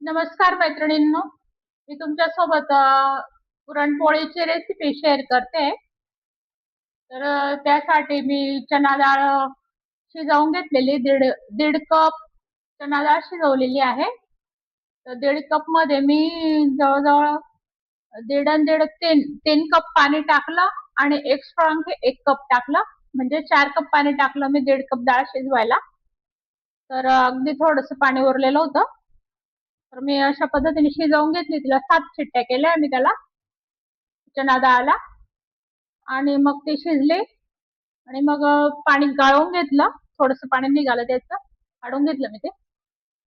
नमस्कार मैत्रिणींनो, मी तुमच्यासोबत पुरणपोळीची रेसिपी शेअर करते. तर त्यासाठी मी चना डाळ शिजवून घेतलेली. दीड दीड कप चना डाळ शिजवलेली आहे. तर दीड कप मध्ये मी जवळजवळ दीड आणि दीड तीन तीन कप पाणी टाकलं आणि एक्स्ट्रा एक कप टाकलं, म्हणजे 4 कप पाणी टाकलं मी दीड कप डाळ शिजवायला. तर अगदी थोडंसं पाणी उरलेलं होतं. तर मी अशा पद्धतीने शिजवून घेतली. तिला 7 शिट्ट्या केल्या मी त्याला, चना डाळला. आणि मग ती शिजली आणि मग पाणी गाळून घेतलं. थोडंसं पाणी निघालं त्याचं, काढून घेतलं मी ते.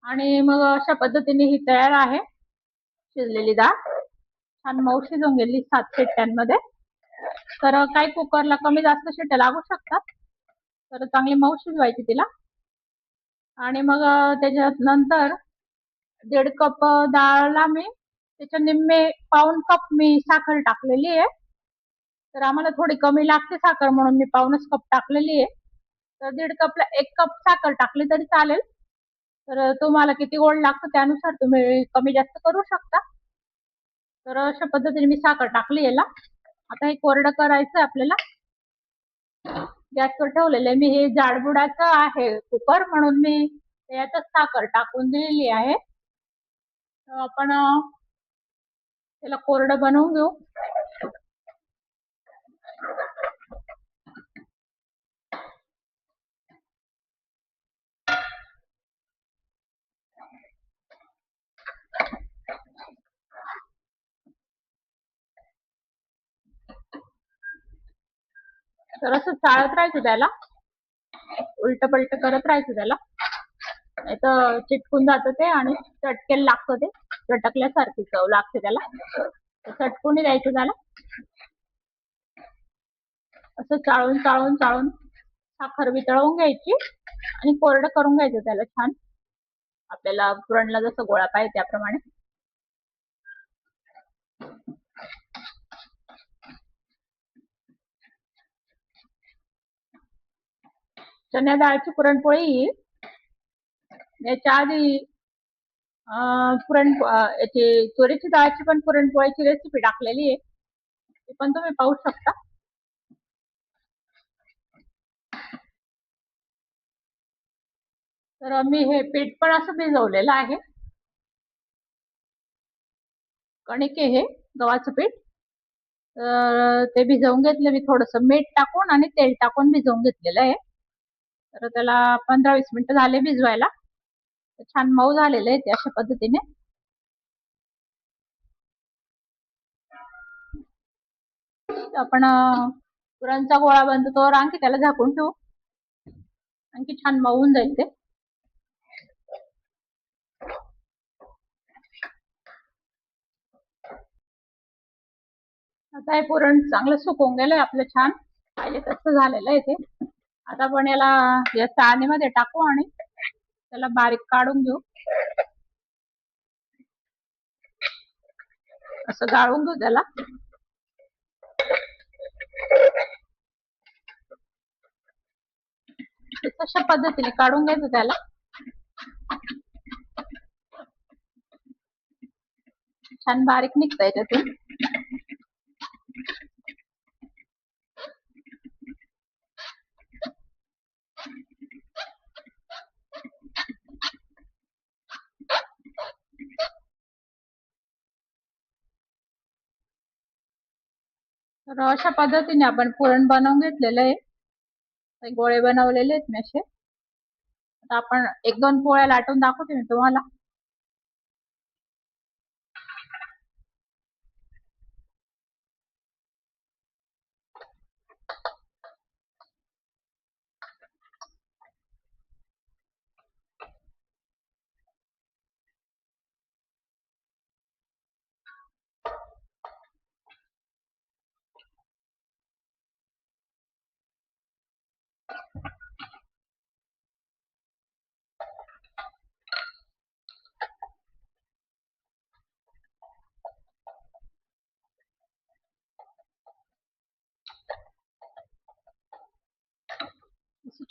आणि मग अशा पद्धतीने ही तयार आहे शिजलेली डाळ. छान मऊ शिजून गेली 7 शिट्ट्यांमध्ये. तर काही कुकरला कमी जास्त शिट्ट्या लागू शकतात. तर चांगली मऊ शिजवायची तिला. आणि मग त्याच्यात नंतर दीड कप डाळला मी त्याच्या निम्मे पाऊण कप मी साखर टाकलेली आहे. तर आम्हाला थोडी कमी लागते साखर, म्हणून मी पाऊणच कप टाकलेली आहे. तर दीड कपला 1 कप साखर टाकली तरी चालेल. तर तुम्हाला किती गोड लागतं त्यानुसार तुम्ही कमी जास्त करू शकता. तर अशा पद्धतीने मी साखर टाकली याला. आता हे कोरडं करायचं आपल्याला. गॅसवर ठेवलेलं आहे मी. हे जाडबुडाचं आहे कुकर, म्हणून मी यातच साखर टाकून दिलेली आहे. आपण त्याला कोरडं बनवून घेऊ. तर असं चाळत राहायचं त्याला, उलट पलट करत राहायचं त्याला, नाही तर चिटकून जातं ते आणि चटकेला लागतं. ते चटकल्यासारखी चव लागते त्याला. चटकून द्यायचं त्याला. असं चाळून चाळून चाळून साखर वितळवून घ्यायची आणि कोरडं करून घ्यायचं त्याला छान. आपल्याला पुरणला जसं गोळा पाहिजे त्याप्रमाणे. चण्या डाळची पुरणपोळी याच्या आधी याची तुरीची डाळची पण पुरणपोळीची रेसिपी टाकलेली आहे, ती पण तुम्ही पाहू शकता. तर मी हे पीठ पण असं भिजवलेलं आहे. कणिक आहे हे, गव्हाचं पीठ. तर ते भिजवून घेतलं मी थोडंसं मीठ टाकून आणि तेल टाकून भिजवून घेतलेलं आहे. तर त्याला 15-20 मिनिटं झाले भिजवायला. छान मऊ झालेलं आहे ते अशा पद्धतीने. आपण पुरणचा गोळा बनतो तोवर आणखी त्याला झाकून ठेवू, आणखी छान मऊ होऊन जाईल ते. आता हे पुरण चांगलं सुकवून गेलंय आपलं, छान पाहिजे तसं झालेलं आहे ते. आता आपण याला या चाळणीमध्ये टाकू आणि त्याला बारीक काढून घेऊ. असं गाळून घेऊ त्याला. तशा पद्धतीने काढून घ्यायचं त्याला. छान बारीक निघतंय त्यातून. तर अशा पद्धतीने आपण पुरण बनवून घेतलेलं आहे. गोळे बनवलेले आहेत मी असे. आता आपण 1-2 पोळ्या लाटून दाखवते मी तुम्हाला.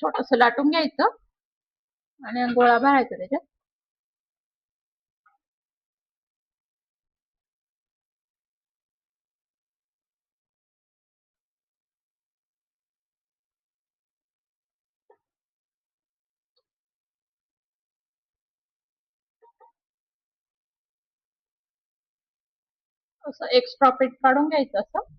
छोटस लाटून घ्यायचं आणि गोळा भरायचा त्याच्यात. असं एक्स्ट्रा पीठ काढून घ्यायचं असं.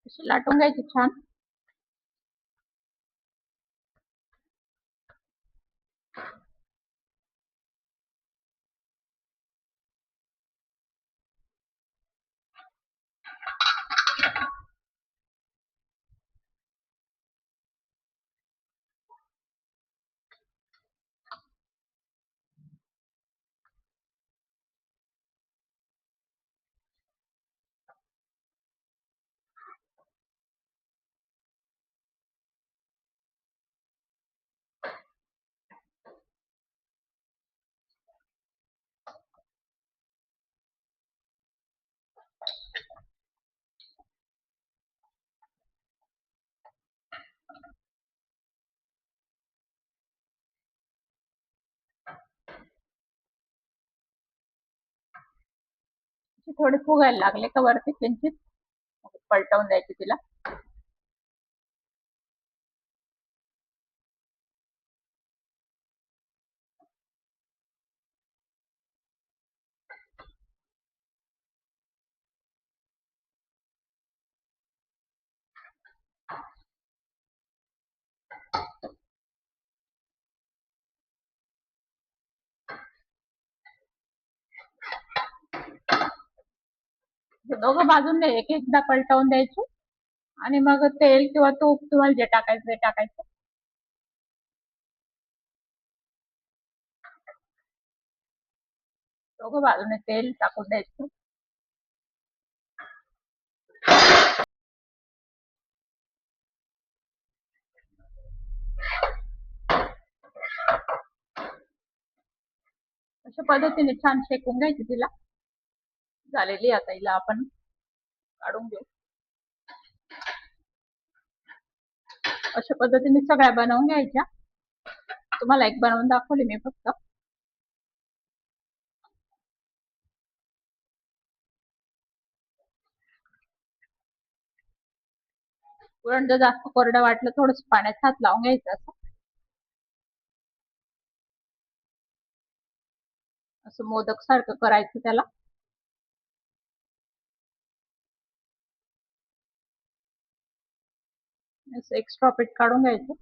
अशी लाटून घ्यायची छान. थोडे फुगायला लागले का वरती किंचित पलटवून द्यायची तिला. दोघं बाजूने एक एकदा पलटवून द्यायची आणि मग तेल किंवा तूप तुम्हाला जे टाकायचं ते टाकायचं. दोघं बाजूने तेल टाकून द्यायचं. अशा पद्धतीने छान शेकून घ्यायची तिला. झालेली आता हिला आपण काढून घेऊ. अशा पद्धतीने सगळ्या बनवून घ्यायच्या. तुम्हाला एक बनवून दाखवली मी फक्त. पुरण जर जास्त कोरडं वाटलं थोडस पाण्यात हात लावून घ्यायचं असं. असं मोदक सारखं करायचं त्याला. असं एक्स्ट्रा पीठ काढून घ्यायचं.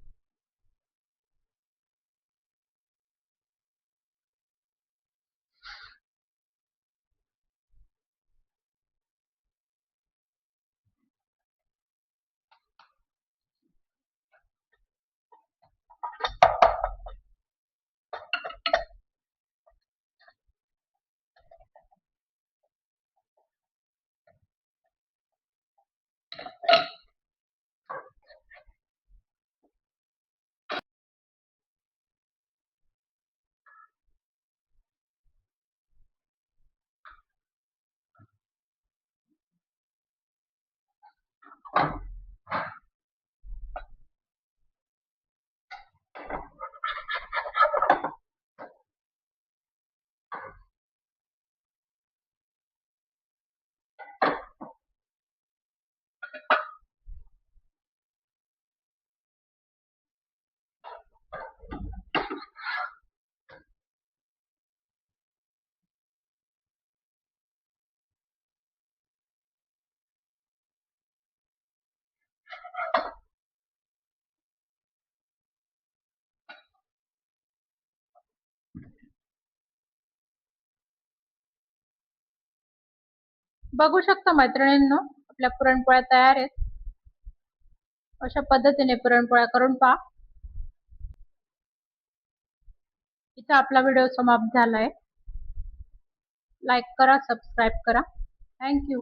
बघू शकता मैत्रिणींनो, आपल्या पुरणपोळ्या तयार आहेत. अशा पद्धतीने पुरणपोळ्या करून पहा. इथे आपला व्हिडिओ समाप्त झालाय. लाईक करा, सबस्क्राईब करा. थँक्यू.